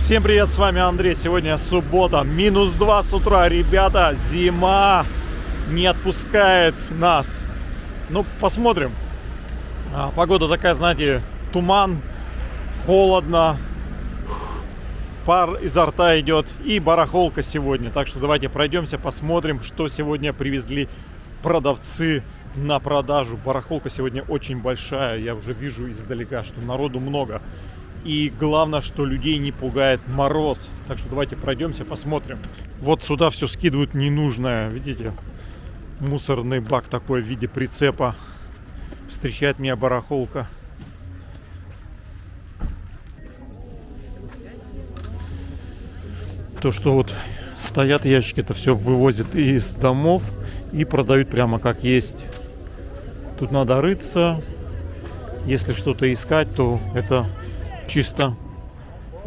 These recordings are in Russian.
Всем привет, с вами Андрей. Сегодня суббота, -2 с утра. Ребята, зима не отпускает нас. Ну, посмотрим. Погода такая, знаете, туман, холодно, пар изо рта идет и барахолка сегодня. Так что давайте пройдемся, посмотрим, что сегодня привезли продавцы на продажу. Барахолка сегодня очень большая. Я уже вижу издалека, что народу много. И главное, что людей не пугает мороз. Так что давайте пройдемся, посмотрим. Вот сюда все скидывают ненужное. Видите? Мусорный бак такой в виде прицепа. Встречает меня барахолка. То, что вот стоят ящики, это все вывозят из домов и продают прямо как есть. Тут надо рыться. Если что-то искать, то это чисто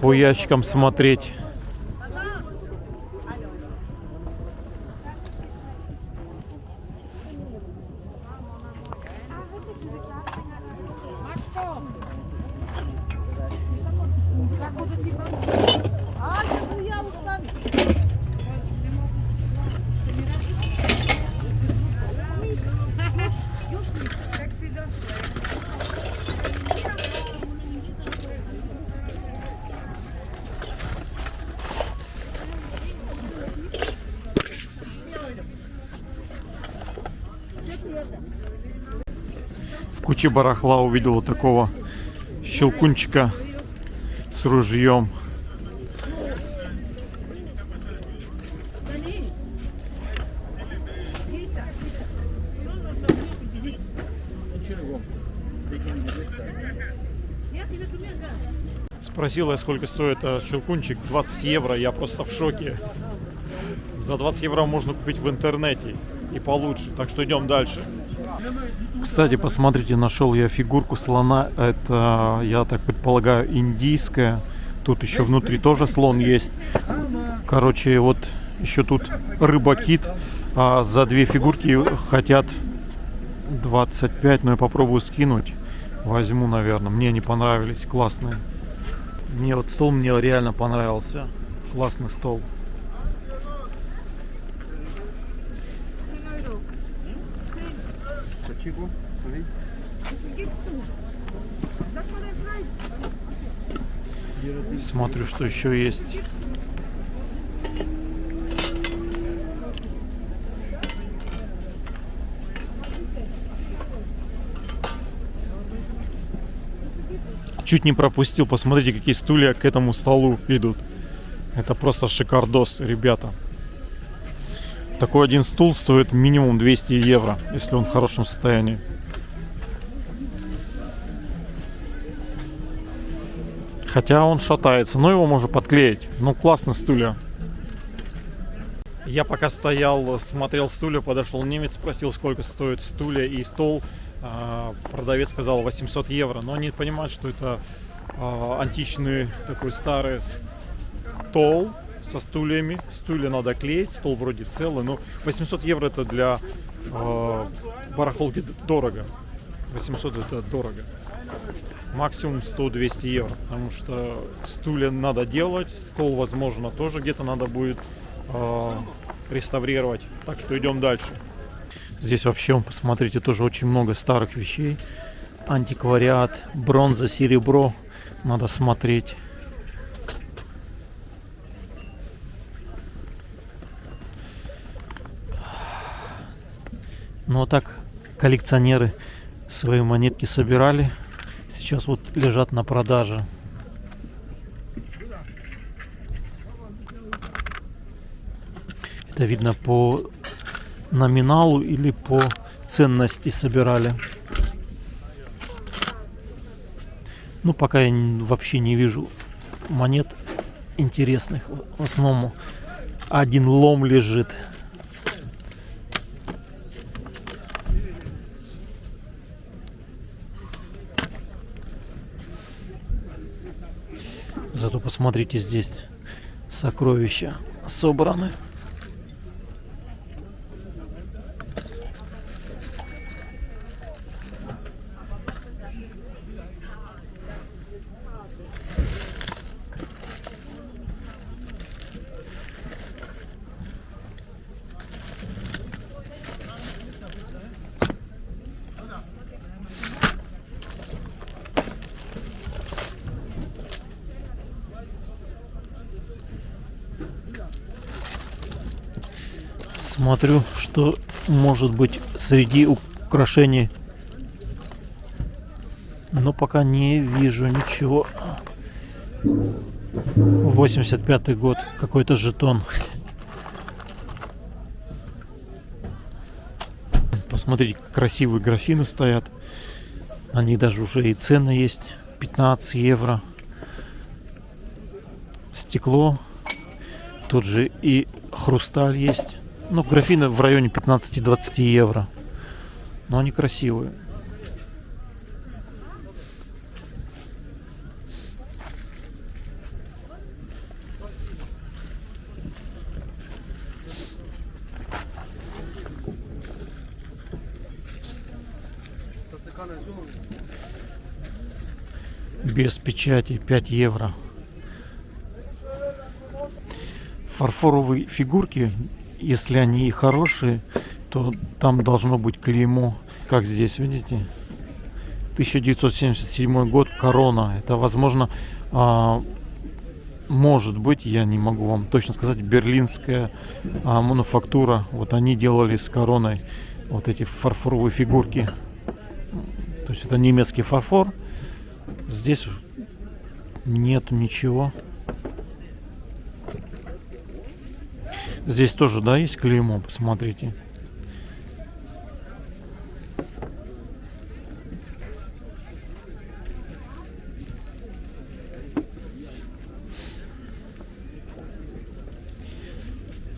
по ящикам смотреть. В куче барахла увидел вот такого щелкунчика с ружьем. Спросила я, сколько стоит этот щелкунчик. 20 евро. Я просто в шоке. За 20 евро можно купить в интернете и получше. Так что идем дальше. Кстати, посмотрите, нашел я фигурку слона. Это, я так предполагаю, индийская. Тут еще внутри тоже слон есть. Короче, вот еще тут рыба-кит. А за две фигурки хотят 25. Но я попробую скинуть. Возьму, наверное. Мне они понравились. Классные. Мне вот стол мне реально понравился. Классный стол. Смотрю, что еще есть. Чуть не пропустил. Посмотрите, какие стулья к этому столу идут. Это просто шикардос, ребята. Такой один стул стоит минимум 200 евро, если он в хорошем состоянии. Хотя он шатается, но его можно подклеить. Ну, классно стулья. Я пока стоял, смотрел стулья, подошел немец, спросил, сколько стоит стулья и стол. Продавец сказал 800 евро. Но они понимают, что это античный такой старый стол со стульями. Стулья надо клеить, стол вроде целый. Но 800 евро это для барахолки дорого. 800 это дорого. Максимум 100-200 евро. Потому что стулья надо делать. Стол, возможно, тоже где-то надо будет реставрировать. Так что идем дальше. Здесь вообще, посмотрите, тоже очень много старых вещей. Антиквариат, бронза, серебро. Надо смотреть. Ну, вот так коллекционеры свои монетки собирали. Сейчас вот лежат на продаже. Это видно по номиналу или по ценности собирали. Ну, пока я вообще не вижу монет интересных. В основном один лом лежит. Зато посмотрите, здесь сокровища собраны. Смотрю, что может быть среди украшений. Но пока не вижу ничего. 85-й год. Какой-то жетон. Посмотрите, красивые графины стоят. На них даже уже и цены есть. 15 евро. Стекло. Тут же и хрусталь есть. Ну, графины в районе 15-20 евро. Но они красивые. Без печати 5 евро. Фарфоровые фигурки, если они и хорошие, то там должно быть клеймо, как здесь, видите? 1977 год, корона. Это, возможно, может быть, я не могу вам точно сказать, берлинская мануфактура. Вот они делали с короной вот эти фарфоровые фигурки. То есть это немецкий фарфор. Здесь нет ничего. Здесь тоже, да, есть клеймо, посмотрите.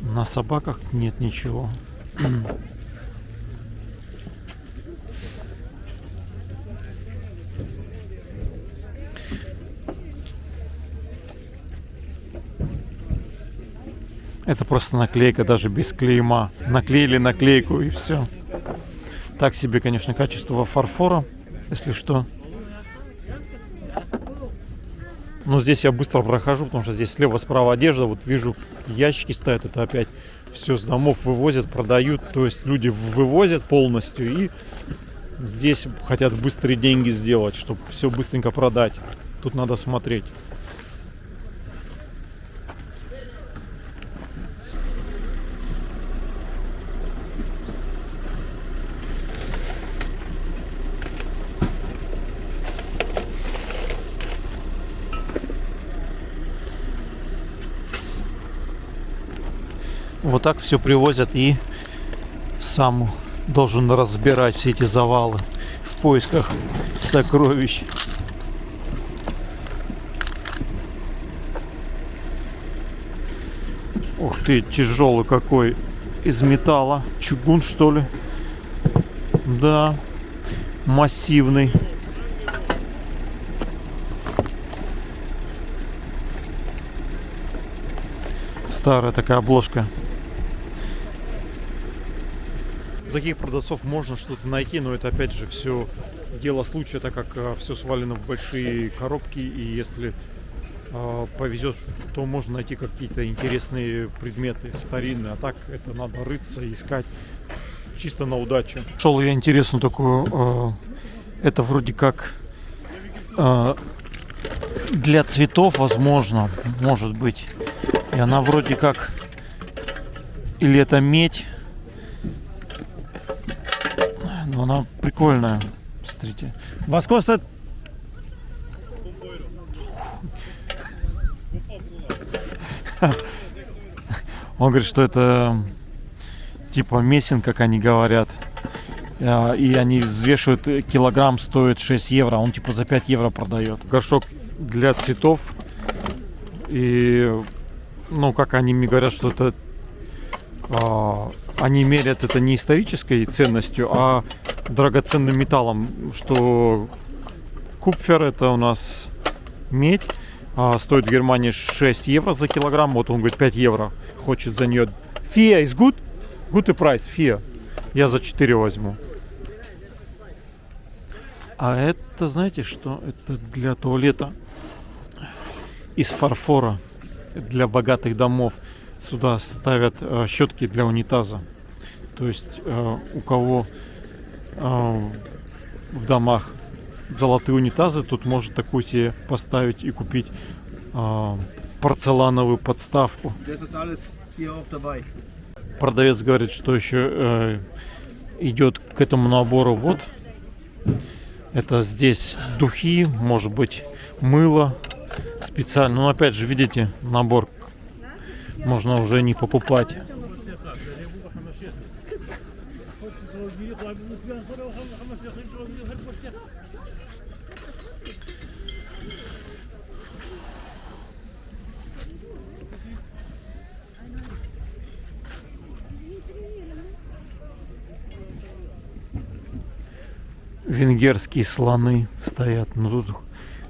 На собаках нет ничего. Это просто наклейка, даже без клейма. Наклеили наклейку и все. Так себе, конечно, качество фарфора, если что. Но здесь я быстро прохожу, потому что здесь слева-справа одежда. Вот вижу, ящики стоят. Это опять все с домов вывозят, продают. То есть люди вывозят полностью и здесь хотят быстрые деньги сделать, чтобы все быстренько продать. Тут надо смотреть. Вот так все привозят, и сам должен разбирать все эти завалы в поисках сокровищ. Ух ты, тяжелый какой, из металла. Чугун, что ли? Да, массивный. Старая такая обложка. У таких продавцов можно что-то найти, но это опять же все дело случая, так как все свалено в большие коробки, и если повезет, то можно найти какие-то интересные предметы старинные, а так это надо рыться и искать чисто на удачу. Шел я интересную такую, это вроде как для цветов, возможно, может быть, и она вроде как, или это медь. Но она прикольная. Смотрите. Was kostet? Он говорит, что это типа месин, как они говорят. И они взвешивают, килограмм стоит 6 евро. Он типа за 5 евро продает. Горшок для цветов. И, ну, как они мне говорят, что это... Они мерят это не исторической ценностью, а драгоценным металлом, что купфер, это у нас медь, стоит в Германии 6 евро за килограмм, вот он говорит 5 евро хочет за нее. Фия is good? Good price, фия. Я за 4 возьму. А это, знаете что? Это для туалета из фарфора, для богатых домов. Сюда ставят щетки для унитаза. То есть у кого в домах золотые унитазы, тут может такую себе поставить и купить порцелановую подставку. продавец говорит, что еще идет к этому набору. Вот это здесь духи, может быть, мыло специально. Но опять же, видите, набор можно уже не покупать. Венгерские слоны стоят, но тут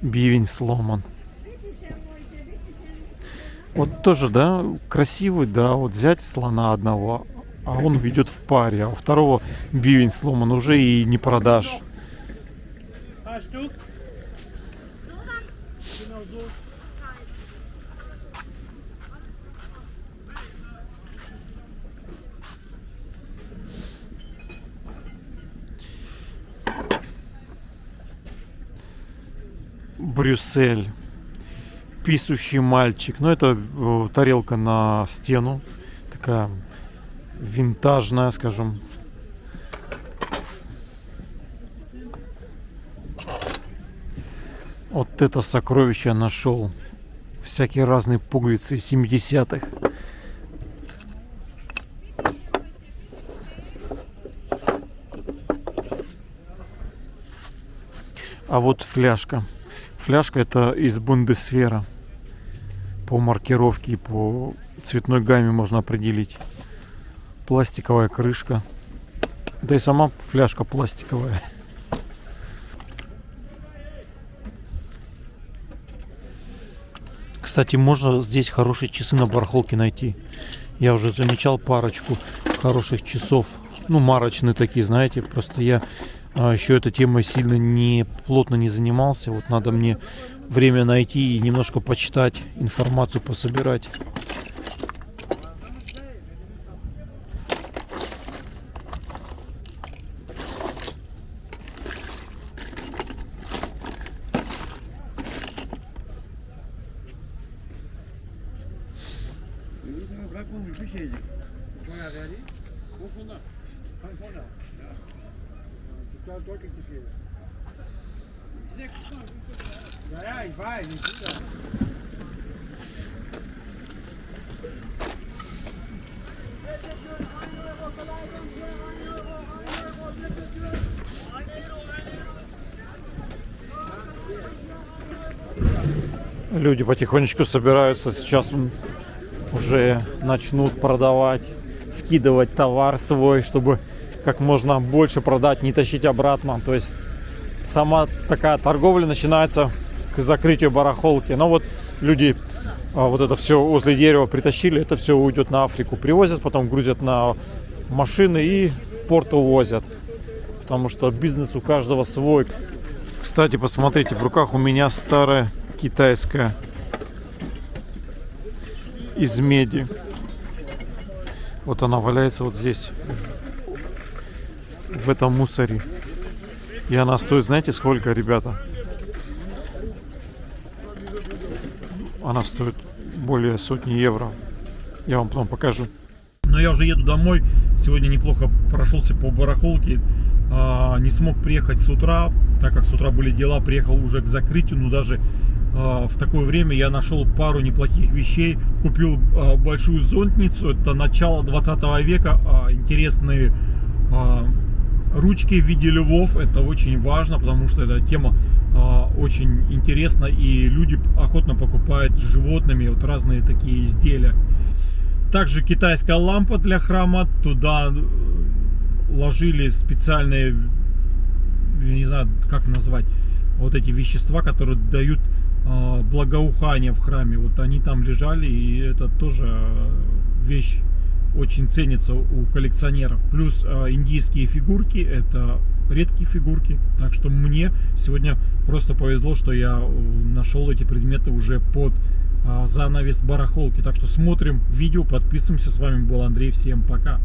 бивень сломан. Вот тоже, да, красивый, да, вот взять слона одного, а он ведет в паре, а у второго бивень сломан, уже и не продашь. Брюссель. Писущий мальчик. Ну, это тарелка на стену. Такая винтажная, скажем. Вот это сокровище я нашел. Всякие разные пуговицы 70-х. А вот фляжка. Фляжка это из Бундесвера. По маркировке и по цветной гамме можно определить. Пластиковая крышка. Да и сама фляжка пластиковая. Кстати, можно здесь хорошие часы на барахолке найти. Я уже замечал парочку хороших часов. Ну, марочные такие, знаете. Просто я еще этой темой сильно плотно не занимался. Вот надо мне время найти и немножко почитать, информацию пособирать. Люди потихонечку собираются, сейчас уже начнут продавать, скидывать товар свой, чтобы как можно больше продать, не тащить обратно. То есть сама такая торговля начинается к закрытию барахолки. Но вот люди вот это все возле дерева притащили, это все уйдет на Африку. Привозят, потом грузят на машины и в порт увозят. Потому что бизнес у каждого свой. Кстати, посмотрите, в руках у меня старая китайская из меди. Вот она валяется вот здесь, в этом мусоре. И она стоит, знаете, сколько, ребята? Она стоит более сотни евро. Я вам потом покажу. Но я уже еду домой. Сегодня неплохо прошелся по барахолке. Не смог приехать с утра, так как с утра были дела. Приехал уже к закрытию. Но даже в такое время я нашел пару неплохих вещей. Купил большую зонтницу. Это начало 20 века. Интересные ручки в виде львов. Это очень важно, потому что эта тема очень интересна. И люди охотно покупают с животными вот разные такие изделия. Также китайская лампа для храма. Туда ложили специальные, я не знаю, как назвать, вот эти вещества, которые дают благоухание в храме. Вот они там лежали, и это тоже вещь очень ценится у коллекционеров. Плюс индийские фигурки, это редкие фигурки. Так что мне сегодня просто повезло, что я нашел эти предметы уже под занавес барахолки. Так что смотрим видео, подписываемся. С вами был Андрей. Всем пока.